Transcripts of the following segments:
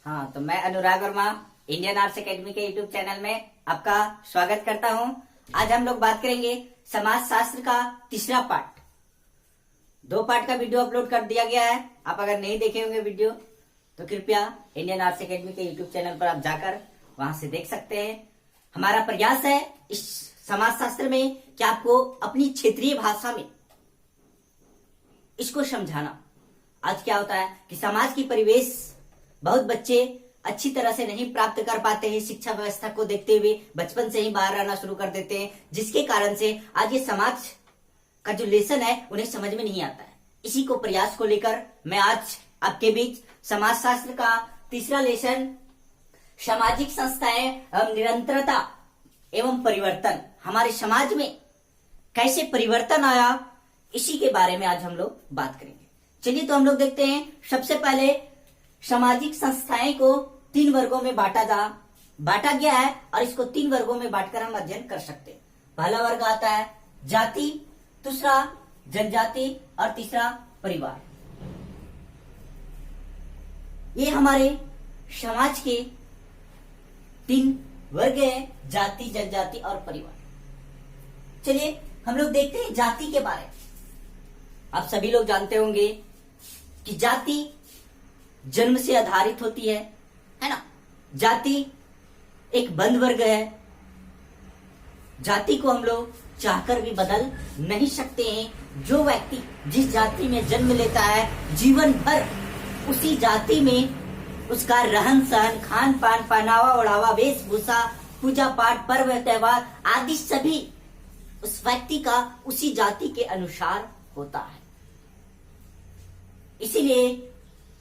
हाँ, तो मैं अनुराग वर्मा इंडियन आर्ट्स एकेडमी के यूट्यूब चैनल में आपका स्वागत करता हूँ। आज हम लोग बात करेंगे समाज शास्त्र का तीसरा पार्ट। 2 पार्ट का वीडियो अपलोड कर दिया गया है। आप अगर नहीं देखे होंगे वीडियो तो कृपया इंडियन आर्ट्स एकेडमी के यूट्यूब चैनल पर आप जाकर वहां से देख सकते हैं। हमारा प्रयास है इस समाज शास्त्र में कि आपको अपनी क्षेत्रीय भाषा में इसको समझाना। आज क्या होता है कि समाज की परिवेश बहुत बच्चे अच्छी तरह से नहीं प्राप्त कर पाते हैं। शिक्षा व्यवस्था को देखते हुए बचपन से ही बाहर रहना शुरू कर देते हैं, जिसके कारण से आज ये समाज का जो लेसन है उन्हें समझ में नहीं आता है। इसी को प्रयास को लेकर मैं आज आपके बीच समाज शास्त्र का तीसरा लेसन सामाजिक संस्थाएं एवं निरंतरता एवं परिवर्तन, हमारे समाज में कैसे परिवर्तन आया, इसी के बारे में आज हम लोग बात करेंगे। चलिए तो हम लोग देखते हैं। सबसे पहले सामाजिक संस्थाएं को 3 वर्गों में बांटा गया है और इसको 3 वर्गों में बांटकर हम अध्ययन कर सकते हैं। पहला वर्ग आता है जाति, दूसरा जनजाति और तीसरा परिवार। ये हमारे समाज के 3 वर्ग हैं, जाति, जनजाति और परिवार। चलिए हम लोग देखते हैं जाति के बारे में। आप सभी लोग जानते होंगे कि जाति जन्म से आधारित होती है ना। जाति एक बंद वर्ग है। जाति को हम लोग चाहकर भी बदल नहीं सकते हैं। जो व्यक्ति जिस जाति में जन्म लेता है, जीवन भर उसी जाति में उसका रहन सहन, खान पान, पहनावा ओढ़ावा, वेशभूषा, पूजा पाठ, पर्व त्योहार आदि सभी उस व्यक्ति का उसी जाति के अनुसार होता है। इसीलिए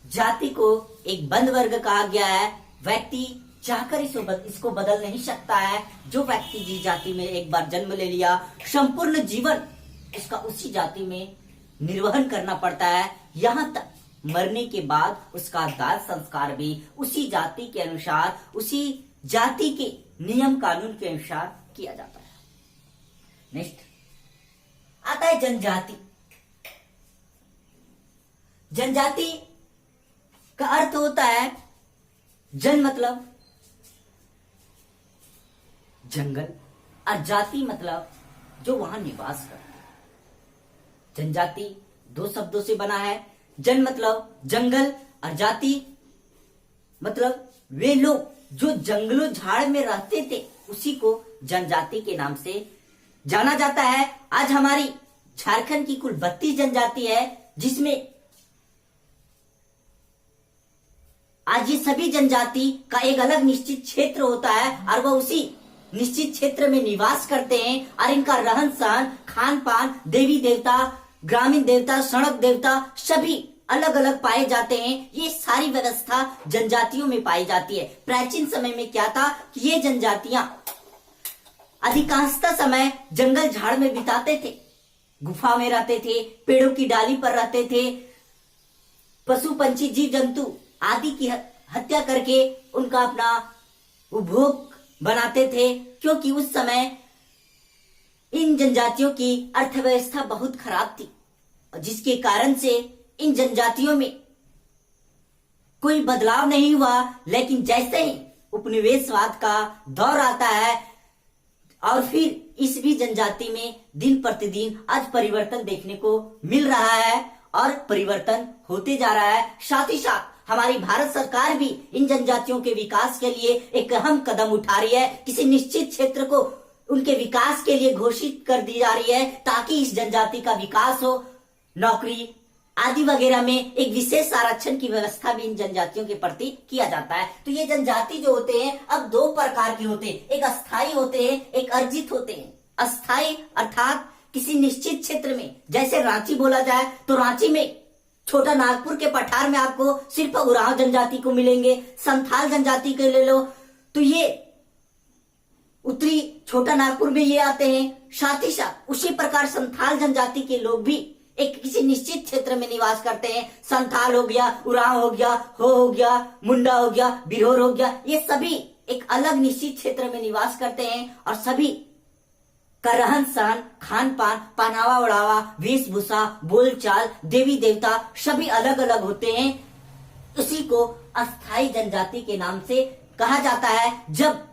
जाति को एक बंद वर्ग कहा गया है। व्यक्ति चाहकर इसको बदल नहीं सकता है। जो व्यक्ति जिस जाति में एक बार जन्म ले लिया, संपूर्ण जीवन उसका उसी जाति में निर्वहन करना पड़ता है। यहाँ तक मरने के बाद उसका दाह संस्कार भी उसी जाति के अनुसार, उसी जाति के नियम कानून के अनुसार किया जाता है। नेक्स्ट आता है जनजाति। जनजाति का अर्थ होता है जन मतलब जंगल और जाति मतलब जो वहां निवास करते हैं। जनजाति 2 शब्दों से बना है। जन मतलब जंगल और जाति मतलब वे लोग जो जंगलों झाड़ में रहते थे, उसी को जनजाति के नाम से जाना जाता है। आज हमारी झारखंड की कुल 32 जनजाति है, जिसमें आज ये सभी जनजाति का एक अलग निश्चित क्षेत्र होता है और वह उसी निश्चित क्षेत्र में निवास करते हैं और इनका रहन सहन, खान पान, देवी देवता, ग्रामीण देवता, सड़क देवता सभी अलग अलग पाए जाते हैं। ये सारी व्यवस्था जनजातियों में पाई जाती है। प्राचीन समय में क्या था कि ये जनजातियां अधिकांशतः समय जंगल झाड़ में बिताते थे, गुफा में रहते थे, पेड़ों की डाली पर रहते थे, पशु पंछी जीव जंतु आदि की हत्या करके उनका अपना उपभोग बनाते थे। क्योंकि उस समय इन जनजातियों की अर्थव्यवस्था बहुत खराब थी, जिसके कारण से इन जनजातियों में कोई बदलाव नहीं हुआ। लेकिन जैसे ही उपनिवेशवाद का दौर आता है और फिर इस भी जनजाति में दिन प्रतिदिन आज परिवर्तन देखने को मिल रहा है और परिवर्तन होते जा रहा है। साथ ही साथ हमारी भारत सरकार भी इन जनजातियों के विकास के लिए एक अहम कदम उठा रही है। किसी निश्चित क्षेत्र को उनके विकास के लिए घोषित कर दी जा रही है ताकि इस जनजाति का विकास हो। नौकरी आदि वगैरह में एक विशेष आरक्षण की व्यवस्था भी इन जनजातियों के प्रति किया जाता है। तो ये जनजाति जो होते हैं अब 2 प्रकार के होते हैं। एक अस्थायी होते हैं, एक अर्जित होते हैं। अस्थायी अर्थात किसी निश्चित क्षेत्र में, जैसे रांची बोला जाए तो रांची में छोटा नागपुर के पठार में आपको सिर्फ उरांव जनजाति को मिलेंगे। संथाल जनजाति के ले लो तो ये उत्तरी छोटा नागपुर में ये आते हैं। साथ ही साथ उसी प्रकार संथाल जनजाति के लोग भी एक किसी निश्चित क्षेत्र में निवास करते हैं। संथाल हो गया, उरांव हो गया, हो गया, मुंडा हो गया, बिरहोर हो गया, ये सभी एक अलग निश्चित क्षेत्र में निवास करते हैं और सभी का रहन सहन, खान पान, पहनावा ओढ़ावा, वेशभूषा, बोलचाल, देवी देवता सभी अलग अलग होते हैं। उसी को अस्थाई जनजाति के नाम से कहा जाता है। जब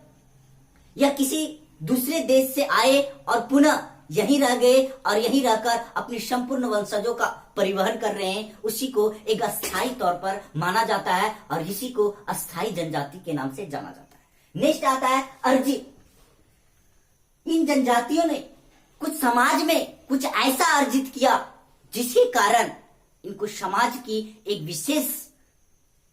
यह किसी दूसरे देश से आए और पुनः यहीं रह गए और यहीं रहकर अपनी संपूर्ण वंशजों का परिवहन कर रहे हैं, उसी को एक अस्थाई तौर पर माना जाता है और इसी को अस्थाई जनजाति के नाम से जाना जाता है। नेक्स्ट आता है अर्जित। इन जनजातियों ने कुछ समाज में कुछ ऐसा अर्जित किया जिसके कारण इनको समाज की एक विशेष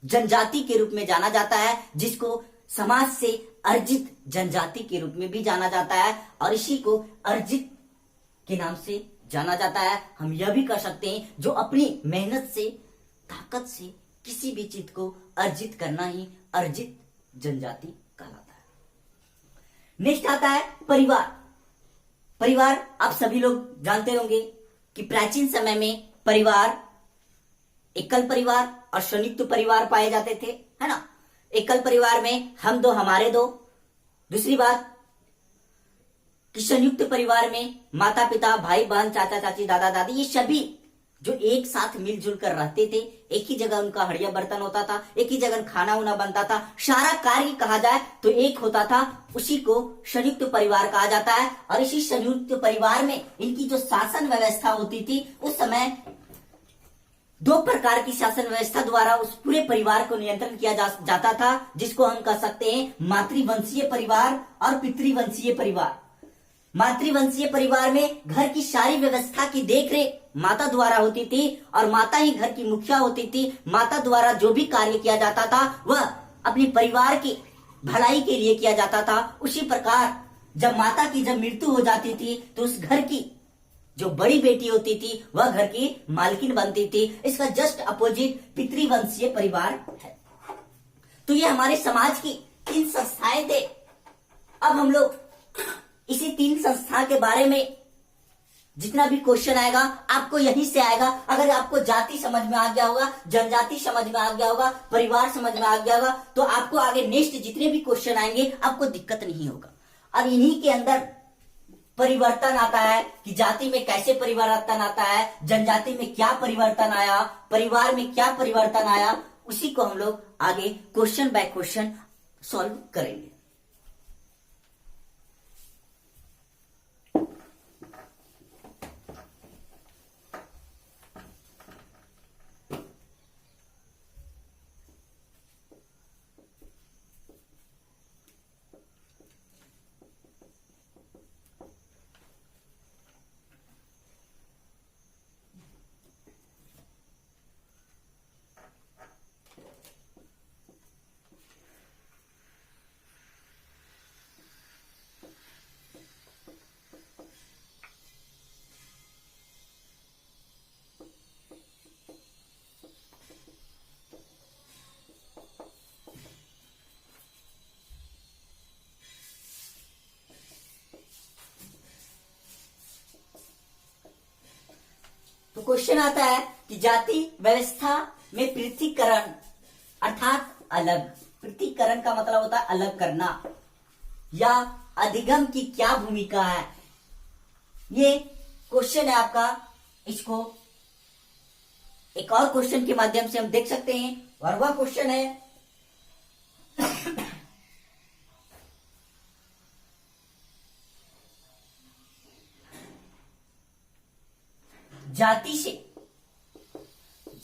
जनजाति के रूप में जाना जाता है, जिसको समाज से अर्जित जनजाति के रूप में भी जाना जाता है और इसी को अर्जित के नाम से जाना जाता है। हम यह भी कर सकते हैं जो अपनी मेहनत से, ताकत से किसी भी चीज को अर्जित करना ही अर्जित जनजाति कहलाता है। नेक्स्ट आता है परिवार। परिवार आप सभी लोग जानते होंगे कि प्राचीन समय में परिवार एकल परिवार और संयुक्त परिवार पाए जाते थे, है ना। एकल परिवार में हम दो हमारे दो। दूसरी बात कि संयुक्त परिवार में माता पिता, भाई बहन, चाचा चाची, दादा दादी, ये सभी जो एक साथ मिलजुल कर रहते थे, एक ही जगह उनका हड़िया बर्तन होता था, एक ही जगह खाना उना बनता था, सारा कार्य कहा जाए तो एक होता था, उसी को संयुक्त परिवार कहा जाता है। और इसी संयुक्त परिवार में इनकी जो शासन व्यवस्था होती थी, उस समय दो प्रकार की शासन व्यवस्था द्वारा उस पूरे परिवार को नियंत्रण किया जाता था, जिसको हम कह सकते हैं मातृवंशीय परिवार और पितृवंशीय परिवार। मातृवंशीय परिवार में घर की सारी व्यवस्था की देखरेख माता द्वारा होती थी और माता ही घर की मुखिया होती थी। माता द्वारा जो भी कार्य किया जाता था वह अपने परिवार की भलाई के लिए किया जाता था। उसी प्रकार जब माता की जब मृत्यु हो जाती थी तो उस घर की जो बड़ी बेटी होती थी वह घर की मालकिन बनती थी। इसका जस्ट अपोजिट पितृवंशीय परिवार है। तो ये हमारे समाज की 3 संस्थाएं थे। अब हम लोग इसी 3 संस्था के बारे में जितना भी क्वेश्चन आएगा आपको यहीं से आएगा। अगर आपको जाति समझ में आ गया होगा, जनजाति समझ में आ गया होगा, परिवार समझ में आ गया होगा, तो आपको आगे नेक्स्ट जितने भी क्वेश्चन आएंगे आपको दिक्कत नहीं होगा। अब इन्हीं के अंदर परिवर्तन आता है कि जाति में कैसे परिवर्तन आता है, जनजाति में क्या परिवर्तन आया, परिवार में क्या परिवर्तन आया, उसी को हम लोग आगे क्वेश्चन बाय क्वेश्चन सॉल्व करेंगे। तो क्वेश्चन आता है कि जाति व्यवस्था में पृथकीकरण अर्थात अलग, पृथकीकरण का मतलब होता है अलग करना, या अधिगम की क्या भूमिका है। ये क्वेश्चन है आपका। इसको एक और क्वेश्चन के माध्यम से हम देख सकते हैं और वह क्वेश्चन है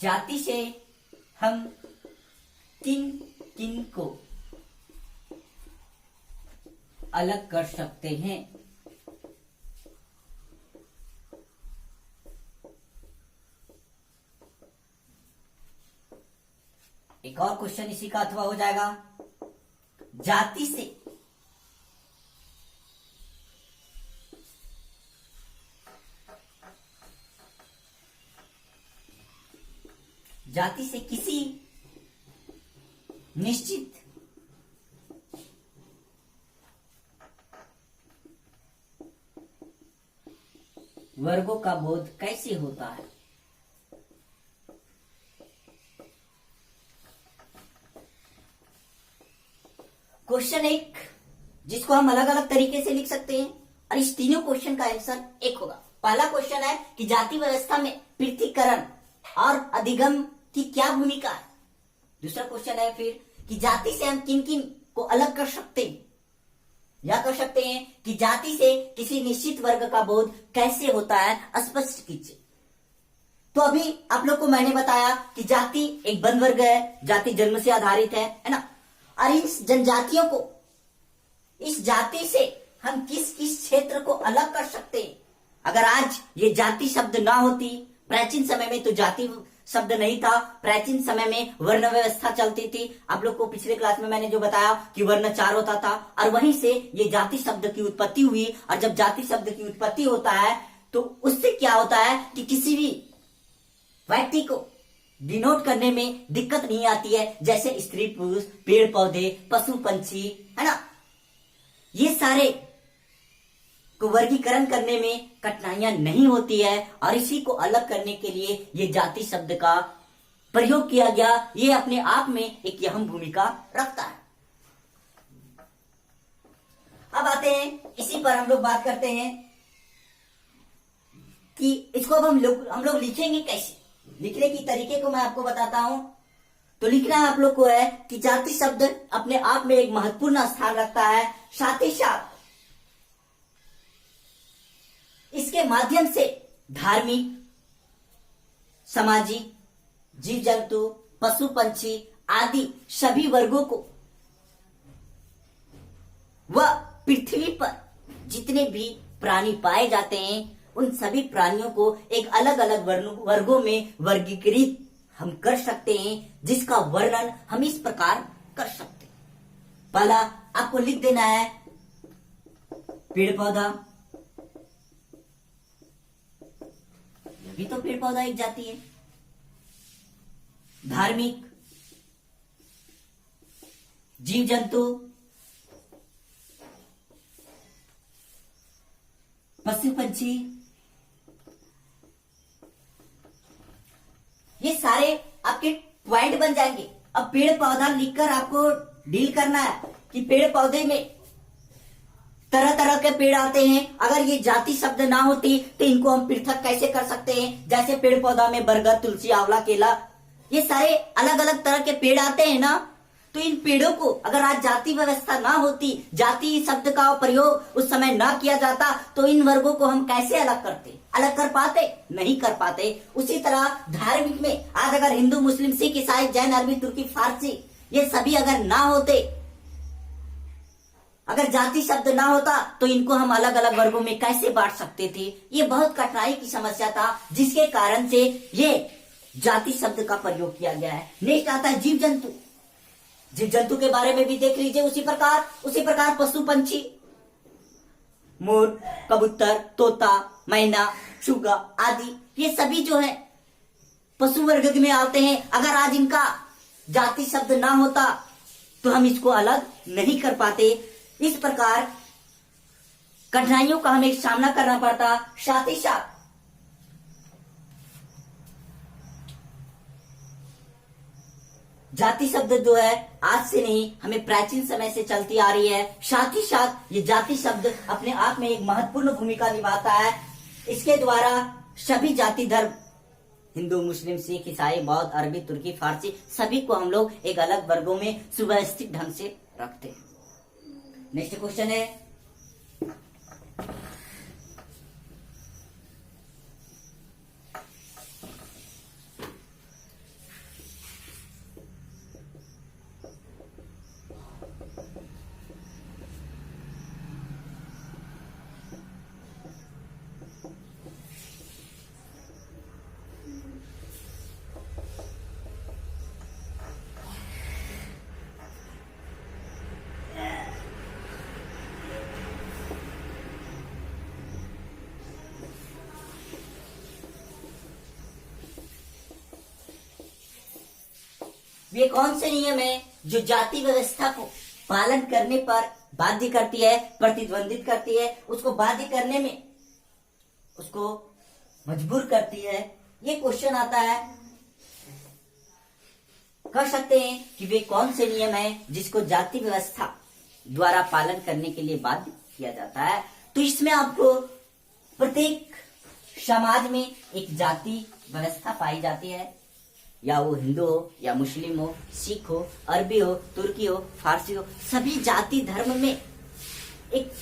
जाति से हम किन किन को अलग कर सकते हैं। एक और क्वेश्चन इसी का अथवा हो जाएगा, जाति से किसी निश्चित वर्गों का बोध कैसे होता है। क्वेश्चन एक जिसको हम अलग अलग तरीके से लिख सकते हैं और इस तीनों क्वेश्चन का आंसर एक होगा। पहला क्वेश्चन है कि जाति व्यवस्था में पृथकीकरण और अधिगम की क्या भूमिका है। दूसरा क्वेश्चन है फिर कि जाति से हम किन किन को अलग कर सकते हैं, या कर सकते हैं कि जाति से किसी निश्चित वर्ग का बोध कैसे होता है, स्पष्ट कीजिए। तो अभी आप लोग को मैंने बताया कि जाति एक बंद वर्ग है, जाति जन्म से आधारित है ना। और इस जनजातियों को, इस जाति से हम किस किस क्षेत्र को अलग कर सकते हैं। अगर आज ये जाति शब्द ना होती, प्राचीन समय में तो जाति शब्द नहीं था, प्राचीन समय में वर्ण व्यवस्था चलती थी। आप लोग को पिछले क्लास में मैंने जो बताया कि वर्ण 4 होता था, और वहीं से ये जाति शब्द की उत्पत्ति हुई। और जब जाति शब्द की उत्पत्ति होता है तो उससे क्या होता है कि किसी भी व्यक्ति को डिनोट करने में दिक्कत नहीं आती है, जैसे स्त्री पुरुष, पेड़ पौधे, पशु पंछी, है ना। ये सारे को वर्गीकरण करने में कठिनाइयां नहीं होती है, और इसी को अलग करने के लिए ये जाति शब्द का प्रयोग किया गया। ये अपने आप में एक अहम भूमिका रखता है। अब आते हैं इसी पर हम लोग बात करते हैं कि इसको अब हम लोग लिखेंगे कैसे। लिखने की तरीके को मैं आपको बताता हूं। तो लिखना है आप लोग को है कि जाति शब्द अपने आप में एक महत्वपूर्ण स्थान रखता है, साथ ही साथ इसके माध्यम से धार्मिक, सामाजिक, जीव जंतु, पशु पंछी आदि सभी वर्गों को व पृथ्वी पर जितने भी प्राणी पाए जाते हैं उन सभी प्राणियों को एक अलग अलग वर्गों में वर्गीकृत हम कर सकते हैं, जिसका वर्णन हम इस प्रकार कर सकते हैं। पहला आपको लिख देना है पेड़ पौधा। यह भी तो पेड़ पौधा एक जाति है। धार्मिक, जीव जंतु, पशु पंछी, ये सारे आपके पॉइंट बन जाएंगे। अब पेड़ पौधा लिखकर आपको डील करना है कि पेड़ पौधे में तरह तरह के पेड़ आते हैं। अगर ये जाति शब्द ना होती तो इनको हम पृथक कैसे कर सकते हैं। जैसे पेड़ पौधा में बरगद, तुलसी, आंवला, केला, ये सारे अलग अलग तरह के पेड़ आते हैं ना। तो इन पेड़ों को अगर आज जाति व्यवस्था ना होती, जाति शब्द का प्रयोग उस समय ना किया जाता, तो इन वर्गों को हम कैसे अलग करते, अलग कर पाते? नहीं कर पाते। उसी तरह धार्मिक में आज अगर हिंदू, मुस्लिम, सिख, ईसाई, जैन, अरबी, तुर्की, फारसी ये सभी अगर ना होते, अगर जाति शब्द ना होता तो इनको हम अलग अलग वर्गों में कैसे बांट सकते थे। ये बहुत कठिनाई की समस्या था, जिसके कारण से ये जाति शब्द का प्रयोग किया गया है। नेक्स्ट आता है जीव जंतु। जीव जंतु के बारे में भी देख लीजिए। उसी प्रकार पशु पंछी, मोर, कबूतर, तोता, मैना, शुगा आदि ये सभी जो है पशु वर्ग में आते हैं। अगर आज इनका जाति शब्द ना होता तो हम इसको अलग नहीं कर पाते। इस प्रकार कठिनाइयों का हमें सामना करना पड़ता। साथ ही साथ जाति शब्द जो है आज से नहीं, हमें प्राचीन समय से चलती आ रही है। साथ ही साथ ये जाति शब्द अपने आप में एक महत्वपूर्ण भूमिका निभाता है। इसके द्वारा सभी जाति धर्म, हिंदू, मुस्लिम, सिख, ईसाई, बौद्ध, अरबी, तुर्की, फारसी सभी को हम लोग एक अलग वर्गों में सुव्यवस्थित ढंग से रखते हैं। नेक्स्ट क्वेश्चन है वे कौन से नियम है जो जाति व्यवस्था को पालन करने पर बाध्य करती है, प्रतिद्वंदित करती है, उसको बाध्य करने में उसको मजबूर करती है। ये क्वेश्चन आता है, कह सकते हैं कि वे कौन से नियम है जिसको जाति व्यवस्था द्वारा पालन करने के लिए बाध्य किया जाता है। तो इसमें आपको प्रत्येक समाज में एक जाति व्यवस्था पाई जाती है। या वो हिंदू हो या मुस्लिम हो, सिख हो, अरबी हो, तुर्की हो, फारसी हो, सभी जाति धर्म में एक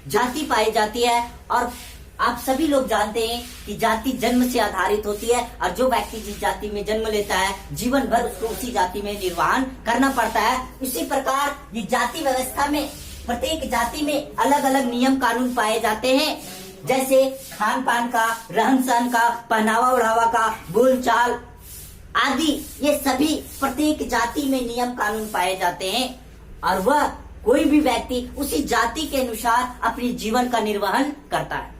जाति पाई जाती है। और आप सभी लोग जानते हैं कि जाति जन्म से आधारित होती है और जो व्यक्ति जिस जाति में जन्म लेता है जीवन भर उसको उसी जाति में निर्वाहन करना पड़ता है। इसी प्रकार ये जाति व्यवस्था में प्रत्येक जाति में अलग अलग नियम कानून पाए जाते हैं, जैसे खान पान का, रहन सहन का, पहनावा ओढ़ावा का, बोलचाल आदि। ये सभी प्रत्येक जाति में नियम कानून पाए जाते हैं और वह कोई भी व्यक्ति उसी जाति के अनुसार अपनी जीवन का निर्वहन करता है।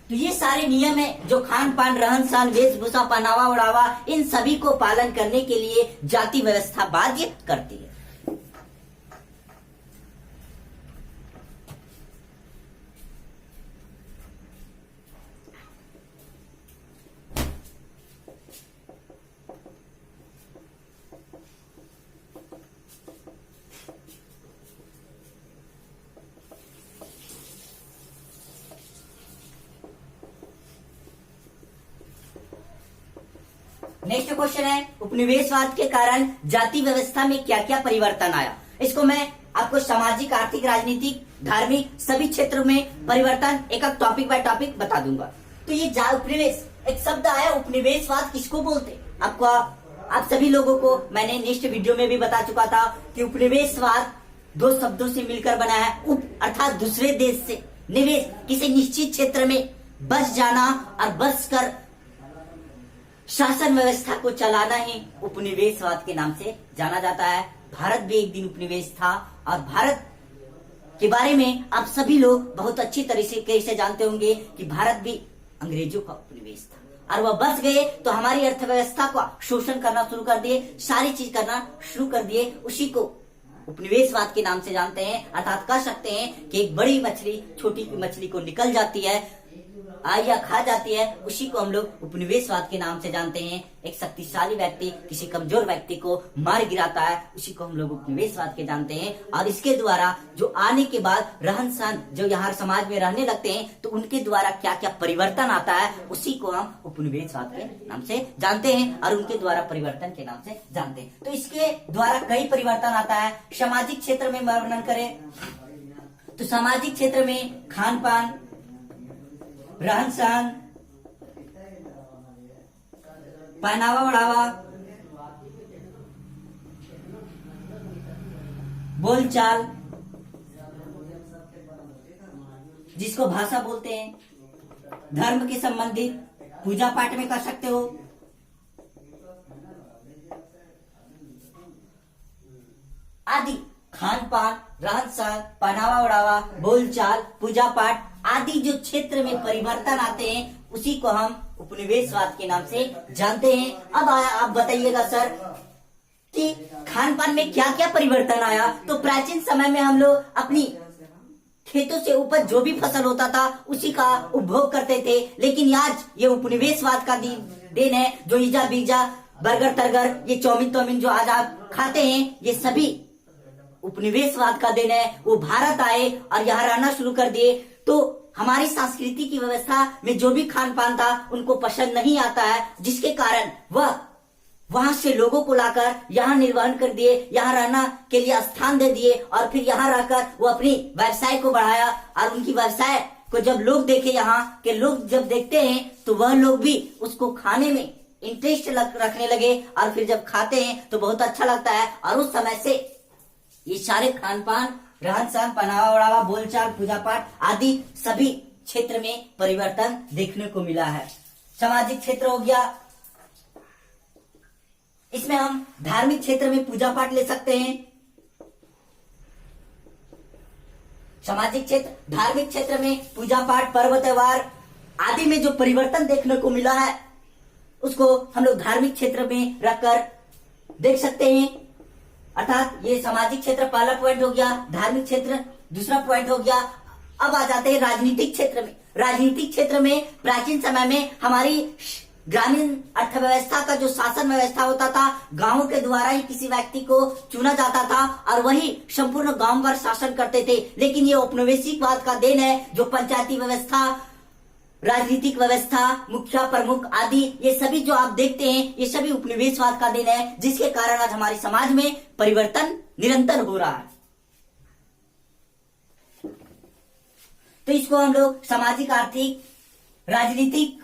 तो ये सारे नियम है जो खान पान, रहन सहन, वेशभूषा, पहनावा ओढ़ावा, इन सभी को पालन करने के लिए जाति व्यवस्था बाध्य करती है। नेक्स्ट क्वेश्चन है, उपनिवेशवाद के कारण जाति व्यवस्था में क्या क्या परिवर्तन आया। इसको मैं आपको सामाजिक, आर्थिक, राजनीतिक, धार्मिक सभी क्षेत्रों में परिवर्तन एक एक टॉपिक बाय टॉपिक बता दूंगा। तो ये उपनिवेश एक शब्द आया, उपनिवेशवाद किसको बोलते? आपको आप सभी लोगों को मैंने नेक्स्ट वीडियो में भी बता चुका था कि उपनिवेशवाद दो शब्दों से मिलकर बना है। उप अर्थात दूसरे देश से, निवेश किसी निश्चित क्षेत्र में बस जाना और बस कर शासन व्यवस्था को चलाना ही उपनिवेशवाद के नाम से जाना जाता है। भारत भी एक दिन उपनिवेश था और भारत के बारे में आप सभी लोग बहुत अच्छी तरीके से जानते होंगे कि भारत भी अंग्रेजों का उपनिवेश था और वह बस गए तो हमारी अर्थव्यवस्था का शोषण करना शुरू कर दिए, सारी चीज करना शुरू कर दिए। उसी को उपनिवेशवाद के नाम से जानते हैं। अर्थात कह सकते हैं कि एक बड़ी मछली छोटी मछली को निकल जाती है या खा जाती है, उसी को हम लोग उपनिवेशवाद के नाम से जानते हैं। एक शक्तिशाली व्यक्ति किसी कमजोर व्यक्ति को मार गिराता है, उसी को हम लोग उपनिवेशवाद के जानते हैं। और इसके द्वारा जो आने के बाद रहन सहन जो यहाँ समाज में रहने लगते हैं तो उनके द्वारा क्या क्या परिवर्तन आता है, उसी को हम उपनिवेशवाद के नाम से जानते हैं और उनके द्वारा परिवर्तन के नाम से जानते हैं। तो इसके द्वारा कई परिवर्तन आता है। सामाजिक क्षेत्र में वर्णन करें तो सामाजिक क्षेत्र में खान पान, रहन सहन, पहनावा ओढ़ावा, बोलचाल, जिसको भाषा बोलते हैं, धर्म के संबंधित, पूजा पाठ में कर सकते हो, आदि खान पान, रहन सहन, पहनावा ओढ़ावा, बोलचाल, पूजा पाठ आदि जो क्षेत्र में परिवर्तन आते हैं उसी को हम उपनिवेशवाद के नाम से जानते हैं। अब आप बताइएगा सर कि खान पान में क्या क्या परिवर्तन आया। तो प्राचीन समय में हम लोग अपनी खेतों से उपज जो भी फसल होता था उसी का उपभोग करते थे, लेकिन आज ये उपनिवेशवाद का दिन है। जो ईजा बीजा, बर्गर तर्गर, ये चौमिन जो आज आप खाते हैं ये सभी उपनिवेशवाद का दिन है। वो भारत आए और यहाँ रहना शुरू कर दिए तो हमारी संस्कृति की व्यवस्था में जो भी खान पान था उनको पसंद नहीं आता है, जिसके कारण वह वहां से लोगों को लाकर यहाँ निर्वहन कर दिए, यहाँ रहना के लिए स्थान दे दिए और फिर यहाँ रहकर वो अपनी व्यवसाय को बढ़ाया। और उनकी व्यवसाय को जब लोग देखे, यहाँ के लोग जब देखते हैं तो वह लोग भी उसको खाने में इंटरेस्ट रखने लगे और फिर जब खाते हैं तो बहुत अच्छा लगता है। और उस समय से ये सारे खान पान, रहन सहन, पहनावा ओढ़ावा, बोलचाल, पूजा पाठ आदि सभी क्षेत्र में परिवर्तन देखने को मिला है। सामाजिक क्षेत्र हो गया, इसमें हम धार्मिक क्षेत्र में पूजा पाठ ले सकते हैं। सामाजिक क्षेत्र, धार्मिक क्षेत्र में पूजा पाठ, पर्व त्योहार आदि में जो परिवर्तन देखने को मिला है उसको हम लोग धार्मिक क्षेत्र में रखकर देख सकते हैं। अर्थात ये सामाजिक क्षेत्र पहला पॉइंट हो गया, धार्मिक क्षेत्र दूसरा पॉइंट हो गया। अब आ जाते हैं राजनीतिक क्षेत्र में। राजनीतिक क्षेत्र में प्राचीन समय में हमारी ग्रामीण अर्थव्यवस्था का जो शासन व्यवस्था होता था, गांवों के द्वारा ही किसी व्यक्ति को चुना जाता था और वही संपूर्ण गांव पर शासन करते थे। लेकिन ये औपनिवेशिकवाद का देन है जो पंचायती व्यवस्था, राजनीतिक व्यवस्था, मुखिया प्रमुख आदि, ये सभी जो आप देखते हैं ये सभी उपनिवेशवाद का देन है, जिसके कारण आज हमारे समाज में परिवर्तन निरंतर हो रहा है। तो इसको हम लोग सामाजिक, आर्थिक, राजनीतिक,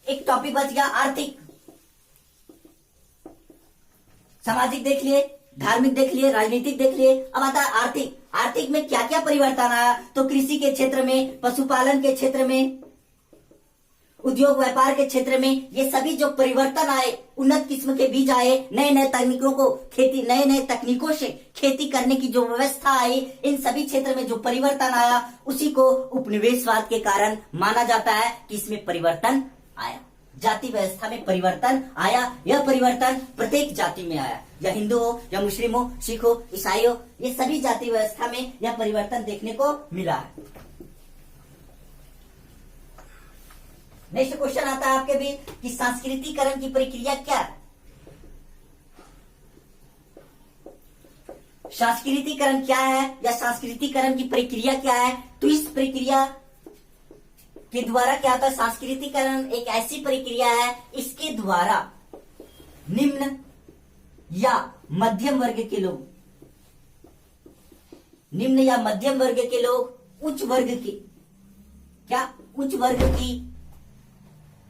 एक टॉपिक बच गया आर्थिक। सामाजिक देख लिए, धार्मिक देख लिए, राजनीतिक देख लिए, अब आता है आर्थिक। आर्थिक में क्या क्या परिवर्तन आया, तो कृषि के क्षेत्र में, पशुपालन के क्षेत्र में, उद्योग व्यापार के क्षेत्र में, ये सभी जो परिवर्तन आए, उन्नत किस्म के बीज आए, नए नए तकनीकों को खेती, नए नए तकनीकों से खेती करने की जो व्यवस्था आई, इन सभी क्षेत्र में जो परिवर्तन आया, उसी को उपनिवेशवाद के कारण माना जाता है कि इसमें परिवर्तन आया। जाति व्यवस्था में परिवर्तन आया। यह परिवर्तन प्रत्येक जाति में आया, या हिंदू हो, या मुस्लिम हो, सिख हो, ईसाई हो, ये सभी जाति व्यवस्था में यह परिवर्तन देखने को मिला है। नेक्स्ट क्वेश्चन आता है आपके भी कि सांस्कृतिकरण की प्रक्रिया क्या है। सांस्कृतिकरण क्या है या सांस्कृतिकरण की प्रक्रिया क्या है, तो इस प्रक्रिया के द्वारा क्या होता है, सांस्कृतिकरण एक ऐसी प्रक्रिया है, इसके द्वारा निम्न या मध्यम वर्ग के लोग, निम्न या मध्यम वर्ग के लोग उच्च वर्ग की, क्या उच्च वर्ग की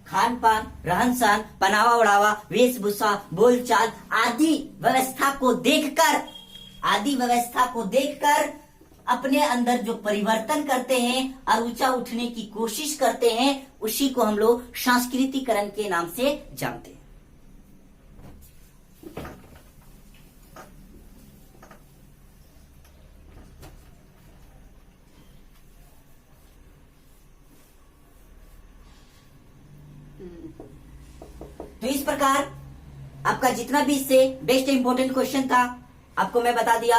खान पान, रहन सहन, पहनावा ओढ़ावा, वेशभूषा, बोलचाल आदि व्यवस्था को देखकर अपने अंदर जो परिवर्तन करते हैं और ऊंचा उठने की कोशिश करते हैं, उसी को हम लोग सांस्कृतिकरण के नाम से जानते हैं। तो इस प्रकार आपका जितना भी इससे बेस्ट इंपॉर्टेंट क्वेश्चन था आपको मैं बता दिया।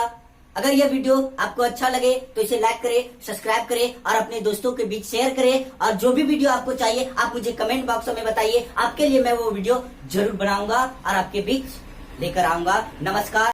अगर यह वीडियो आपको अच्छा लगे तो इसे लाइक करें, सब्सक्राइब करें और अपने दोस्तों के बीच शेयर करें। और जो भी वीडियो आपको चाहिए आप मुझे कमेंट बॉक्स में बताइए, आपके लिए मैं वो वीडियो जरूर बनाऊंगा और आपके बीच लेकर आऊंगा। नमस्कार।